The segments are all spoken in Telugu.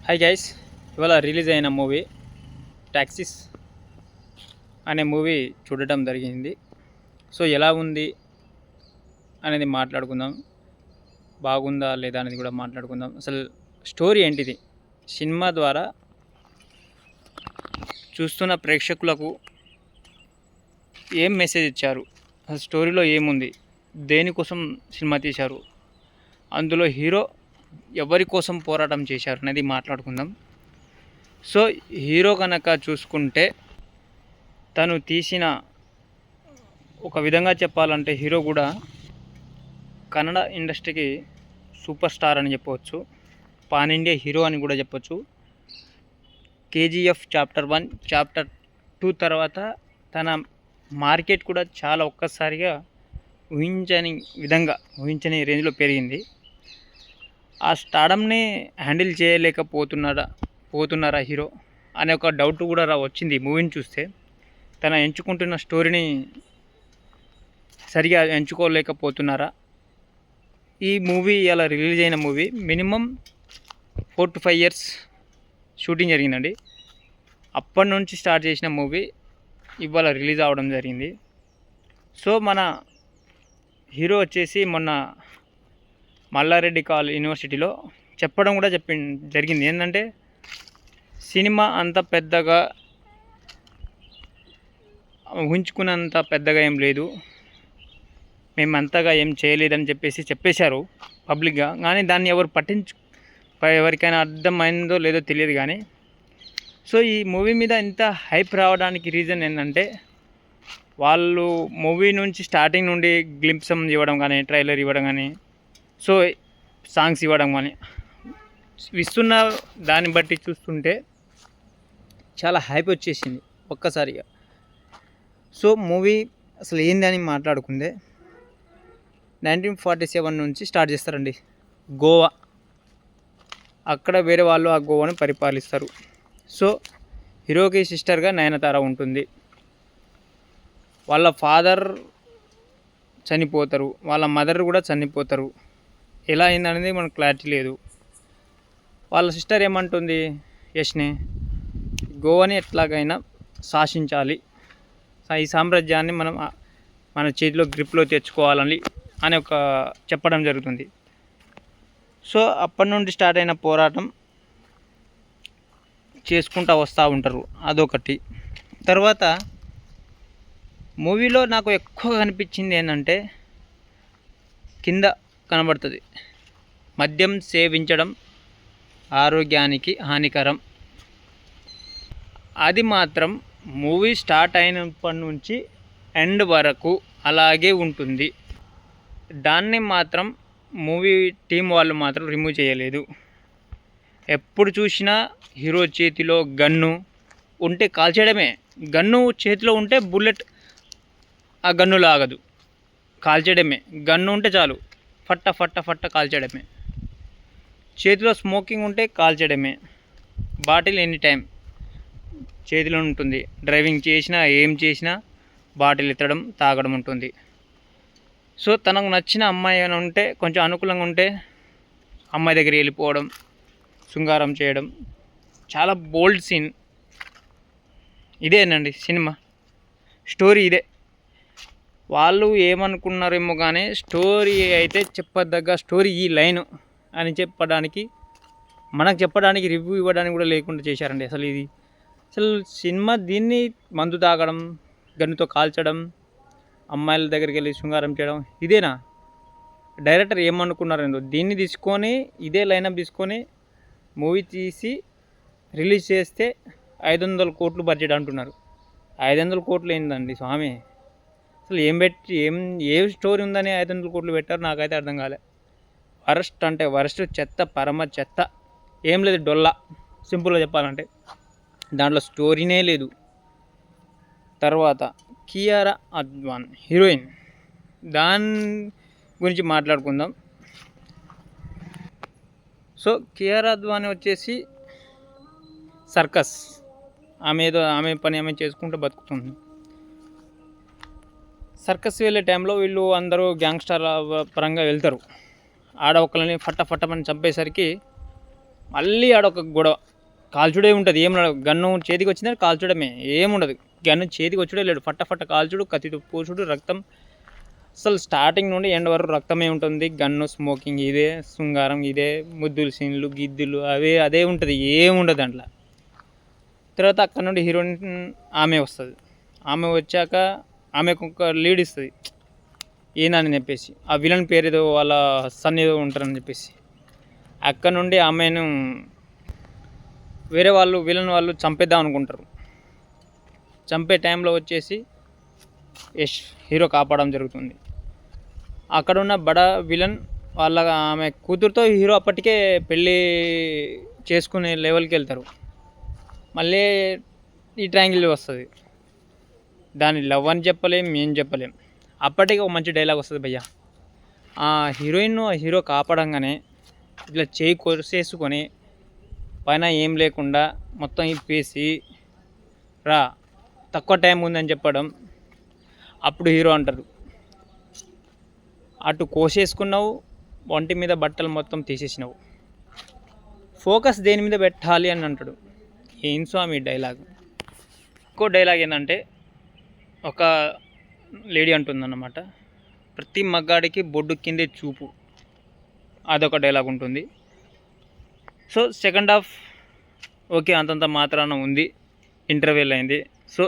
హాయ్ గైస్, ఇవాళ రిలీజ్ అయిన మూవీ టాక్సీస్ అనే మూవీ చూడటం జరిగింది. సో ఎలా ఉంది అనేది మాట్లాడుకుందాం. బాగుందా లేదా అనేది కూడా మాట్లాడుకుందాం. అసలు స్టోరీ ఏంటిది, సినిమా ద్వారా చూస్తున్న ప్రేక్షకులకు ఏం మెసేజ్ ఇచ్చారు, అసలు స్టోరీలో ఏముంది, దేనికోసం సినిమా తీశారు, అందులో హీరో ఎవరి కోసం పోరాటం చేశారు అనేది మాట్లాడుకుందాం. సో హీరో కనుక చూసుకుంటే తను తీసిన ఒక విధంగా చెప్పాలంటే హీరో కూడా కన్నడ ఇండస్ట్రీకి సూపర్ స్టార్ అని చెప్పవచ్చు, పాన్ ఇండియా హీరో అని కూడా చెప్పొచ్చు. కేజీఎఫ్ చాప్టర్ 1 చాప్టర్ 2 తర్వాత తన మార్కెట్ కూడా చాలా ఒక్కసారిగా ఊహించని రేంజ్లో పెరిగింది. ఆ స్టార్డమ్ని హ్యాండిల్ చేయలేకపోతున్నారా హీరో అనే ఒక డౌట్ కూడా వచ్చింది మూవీని చూస్తే. తన ఎంచుకుంటున్న స్టోరీని సరిగా ఎంచుకోలేకపోతున్నారా. ఈ మూవీ ఇలా రిలీజ్ అయిన movie minimum 4 to 5 years shooting జరిగిందండి. అప్పటి నుంచి స్టార్ట్ చేసిన మూవీ ఇవాళ రిలీజ్ అవ్వడం జరిగింది. సో మన హీరో వచ్చేసి మొన్న మల్లారెడ్డి యూనివర్సిటీలో చెప్పడం కూడా జరిగింది. ఏంటంటే సినిమా అంత పెద్దగా ఊహించుకున్నంత పెద్దగా ఏం లేదు, మేము అంతగా ఏం చేయలేదని చెప్పేశారు పబ్లిక్గా. కానీ దాన్ని ఎవరికైనా అర్థమైందో లేదో తెలియదు. కానీ సో ఈ మూవీ మీద ఇంత హైప్ రావడానికి రీజన్ ఏంటంటే వాళ్ళు మూవీ నుంచి స్టార్టింగ్ నుండి గ్లింప్సం ఇవ్వడం కానీ, ట్రైలర్ ఇవ్వడం కానీ, సో సాంగ్స్ ఇవ్వడం కానీ ఇస్తున్న దాన్ని బట్టి చూస్తుంటే చాలా హైప్ వచ్చేసింది ఒక్కసారిగా. సో మూవీ అసలు ఏంది అని మాట్లాడుకుంటే 1947 నుంచి స్టార్ట్ చేస్తారండి. గోవా, అక్కడ వేరే వాళ్ళు ఆ గోవాని పరిపాలిస్తారు. సో హీరోకి సిస్టర్గా నయనతార ఉంటుంది. వాళ్ళ ఫాదర్ చనిపోతారు, వాళ్ళ మదర్ కూడా చనిపోతారు. ఎలా అయిందనేది మనకు క్లారిటీ లేదు. వాళ్ళ సిస్టర్ ఏమంటుంది యష్ని, గోవాని ఎట్లాగైనా శాసించాలి, ఈ సామ్రాజ్యాన్ని మన చేతిలో గ్రిప్లో తెచ్చుకోవాలని అని చెప్పడం జరుగుతుంది. సో అప్పటి నుండి స్టార్ట్ అయిన పోరాటం చేసుకుంటూ వస్తూ ఉంటారు, అదొకటి. తర్వాత మూవీలో నాకు ఎక్కువ కనిపించింది ఏంటంటే కింద కనబడుతుంది, మద్యం సేవించడం ఆరోగ్యానికి హానికరం. అది మాత్రం మూవీ స్టార్ట్ అయినప్పటి నుంచి ఎండ్ వరకు అలాగే ఉంటుంది. దాన్ని మాత్రం మూవీ టీం వాళ్ళు మాత్రం రిమూవ్ చేయలేదు. ఎప్పుడు చూసినా హీరో చేతిలో గన్ను ఉంటే కాల్చేయడమే. గన్ను చేతిలో ఉంటే బుల్లెట్ ఆ గన్ను లాగదు, కాల్చేయడమే. గన్ను ఉంటే చాలు, ఫట్ట ఫట్ట ఫట్ట కాల్చేయడమే. చేతిలో స్మోకింగ్ ఉంటే కాల్చేయడమే. బాటిల్ ఎనీ టైం చేతిలో ఉంటుంది. డ్రైవింగ్ చేసినా ఏం చేసినా బాటిల్ ఎత్తడం, తాగడం ఉంటుంది. సో తనకు నచ్చిన అమ్మాయి అని ఉంటే, కొంచెం అనుకూలంగా ఉంటే అమ్మాయి దగ్గరికి వెళ్ళిపోవడం, శృంగారం చేయడం. చాలా బోల్డ్ సీన్. ఇదేనండి సినిమా స్టోరీ, ఇదే. వాళ్ళు ఏమనుకున్నారేమో కానీ స్టోరీ అయితే చెప్పదగ్గ స్టోరీ ఈ లైన్ అని మనకు చెప్పడానికి రివ్యూ ఇవ్వడానికి కూడా లేకుండా చేశారండి. అసలు సినిమా దీన్ని మందు తాగడం, గన్నుతో కాల్చడం, అమ్మాయిల దగ్గరికి వెళ్ళి శృంగారం చేయడం, ఇదేనా? డైరెక్టర్ ఏమనుకున్నారేందో దీన్ని తీసుకొని, ఇదే లైనప్ తీసుకొని మూవీ తీసి రిలీజ్ చేస్తే 500 కోట్లు బడ్జెట్ అంటున్నారు. 500 కోట్లు ఏందండి స్వామి? అసలు ఏ స్టోరీ ఉందని 500 కోట్లు పెట్టారు నాకైతే అర్థం కాలే. వరస్ట్ అంటే వరస్ట్, చెత్త, పరమ చెత్త. ఏం లేదు, డొల్లా. సింపుల్గా చెప్పాలంటే దాంట్లో స్టోరీనే లేదు. తర్వాత కియారా అద్వానీ హీరోయిన్, దాని గురించి మాట్లాడుకుందాం. సో కియారా అద్వానీ వచ్చేసి సర్కస్, ఆమె పని ఆమె చేసుకుంటూ బతుకుతుంది. సర్కస్ వెళ్ళే టైంలో వీళ్ళు అందరూ గ్యాంగ్స్టర్ పరంగా వెళ్తారు. ఆడ ఒకళ్ళని ఫట్టమని చంపేసరికి మళ్ళీ ఆడొక గొడవ, కాల్చుడే ఉంటుంది. ఏం గన్ను చేతికి వచ్చిందని కాల్చడమే, ఏముండదు. గన్ను చేతికి వచ్చుడే లేడు, ఫట్ట కాల్చుడు, కత్తితో పోసుడు, రక్తం. అసలు స్టార్టింగ్ నుండి ఎండ్ వరకు రక్తమే ఉంటుంది. గన్ను, స్మోకింగ్ ఇదే, శృంగారం ఇదే, ముద్దులు సీన్లు, గిద్దులు అదే ఉంటుంది, ఏముండదు దాంట్లో. తర్వాత అక్కడ నుండి హీరోయిన్ ఆమె వస్తుంది. ఆమె వచ్చాక ఆమెకు ఒక లీడ్ ఇస్తుంది ఈయనని చెప్పేసి, ఆ విలన్ పేరు ఏదో వాళ్ళ సన్ ఏదో ఉంటారని చెప్పేసి. అక్కడ నుండి ఆమెను వేరే వాళ్ళు విలన్ వాళ్ళు చంపేద్దాం అనుకుంటారు. చంపే టైంలో వచ్చేసి యష్ హీరో కాపాడడం జరుగుతుంది. అక్కడున్న బడా విలన్ వాళ్ళ ఆమె కూతురుతో హీరో అప్పటికే పెళ్ళి చేసుకునే లెవెల్కి వెళ్తారు. మళ్ళీ ఈ ట్రయాంగిల్ వస్తుంది. దాన్ని లవ్ అని చెప్పలేం, ఏం చెప్పలేం. అప్పటికి ఒక మంచి డైలాగ్ వస్తుంది భయ్య. ఆ హీరోయిన్ హీరో కాపాడంగానే ఇట్లా చేయి కొరిసేసుకొని పైన ఏం లేకుండా మొత్తం ఇప్పేసి రా తక్కువ టైం ఉందని చెప్పడం. అప్పుడు హీరో అంటారు, అటు కోసేసుకున్నావు, ఒంటి మీద బట్టలు మొత్తం తీసేసినావు, ఫోకస్ దేని మీద పెట్టాలి అని అంటాడు. ఏం స్వామి డైలాగ్. ఇంకో డైలాగ్ ఏంటంటే, ఒక లేడీ అంటుందన్నమాట, ప్రతి మగాడికి బొడ్డు కిందే చూపు, అదొక డైలాగ్ ఉంటుంది. సో సెకండ్ హాఫ్ ఓకే అంతంత మాత్రాన ఉంది, ఇంటర్వెల్ అయింది. సో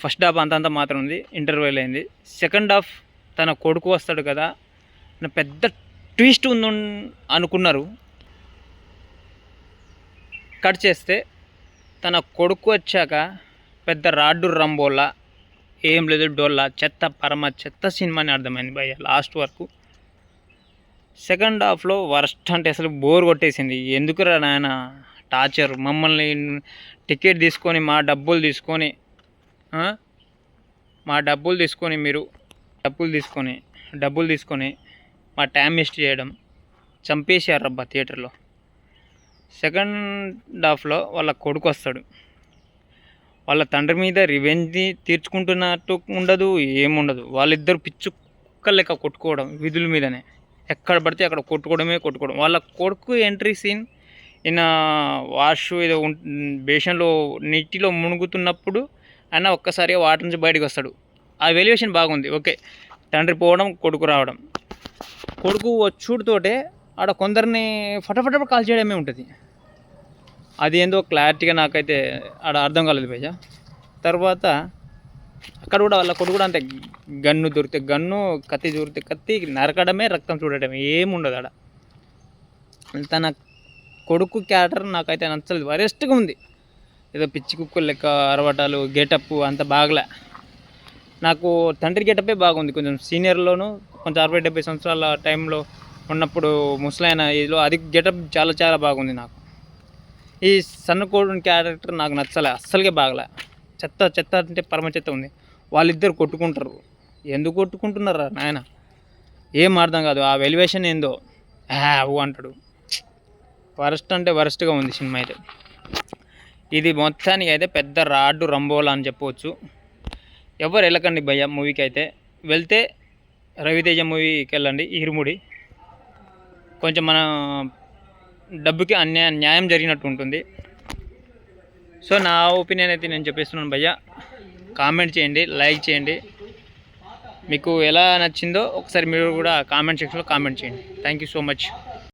ఫస్ట్ హాఫ్ అంతంత మాత్రం ఉంది, ఇంటర్వెల్ అయింది. సెకండ్ హాఫ్ తన కొడుకు వస్తాడు కదా, పెద్ద ట్విస్ట్ ఉంది అనుకున్నారు. కట్ చేస్తే తన కొడుకు వచ్చాక పెద్ద రాడ్డు రంబోలా, ఏం లేదు డోల్లా, చెత్త పరమ చెత్త సినిమాని అర్థమైంది భయ్య లాస్ట్ వరకు. సెకండ్ హాఫ్లో వర్స్ట్ అంటే అసలు బోర్ కొట్టేసింది. ఎందుకురా నాయన టార్చర్, మమ్మల్ని టికెట్ తీసుకొని మా డబ్బులు తీసుకొని మీరు డబ్బులు తీసుకొని మా టైం వేస్ట్ చేయడం, చంపేశారు రబ్బా థియేటర్లో. సెకండ్ హాఫ్లో వాళ్ళ కొడుకు వస్తాడు, వాళ్ళ తండ్రి మీద రివెంజ్ తీర్చుకుంటున్నట్టు ఉండదు, ఏముండదు. వాళ్ళిద్దరు పిచ్చు కుక్కలు లెక్క కొట్టుకోవడం విధుల మీదనే, ఎక్కడ పడితే అక్కడ కొట్టుకోవడం. వాళ్ళ కొడుకు ఎంట్రీ సీన్ ఈయన వాష్ ఏదో బేషన్లో నీటిలో మునుగుతున్నప్పుడు ఆయన ఒక్కసారిగా వాటర్ నుంచి బయటకు వస్తాడు. ఆ వెల్యుయేషన్ బాగుంది, ఓకే. తండ్రి పోవడం, కొడుకు రావడం, కొడుకు వచ్చుడుతోటే ఆడ కొందరిని ఫటాఫట కాల్ చేయడమే ఉంటుంది. అది ఏందో క్లారిటీగా నాకైతే ఆడ అర్థం కాలేదు భయ్య. తర్వాత అక్కడ కూడా వాళ్ళ కొడుకు కూడా అంతే, గన్ను దొరికితే గన్ను, కత్తి దొరికితే కత్తి, నరకడమే, రక్తం చూడటమే, ఏముండదు ఆడ. తన కొడుకు క్యారెక్టర్ నాకైతే నచ్చలేదు, వరెస్ట్గా ఉంది. ఏదో పిచ్చి కుక్కలు లెక్క అరవటాలు, గెటప్ అంత బాగలే. నాకు తండ్రి గెటప్పే బాగుంది, కొంచెం సీనియర్లోను, కొంచెం 60-70 సంవత్సరాల టైంలో ఉన్నప్పుడు ముసలైన ఇదిలో అది గెటప్ చాలా చాలా బాగుంది నాకు. ఈ సన్నకోడుని క్యారెక్టర్ నాకు నచ్చలే, అస్సలుగా బాగలే. చెత్త అంటే పరమ చెత్త ఉంది. వాళ్ళిద్దరు కొట్టుకుంటారు, ఎందుకు కొట్టుకుంటున్నారా నాయన ఏం అర్థం కాదు. ఆ వెలివేషన్ ఏందో అంటాడు. వరస్ట్ అంటే వరస్ట్గా ఉంది సినిమా అయితే. ఇది మొత్తానికి అయితే పెద్ద రాడ్డు రంబోలా అని చెప్పవచ్చు. ఎవరు వెళ్ళకండి భయ్య మూవీకి. అయితే వెళ్తే రవితేజ మూవీకి వెళ్ళండి, ఇరుముడి. కొంచెం మన డబ్బుకి న్యాయం జరిగినట్టు ఉంటుంది. సో నా ఒపీనియన్ అయితే నేను చెప్పేస్తున్నాను భయ్య. కామెంట్ చేయండి, లైక్ చేయండి. మీకు ఎలా నచ్చిందో ఒకసారి మీరు కూడా కామెంట్ సెక్షన్లో కామెంట్ చేయండి. Thank you so much.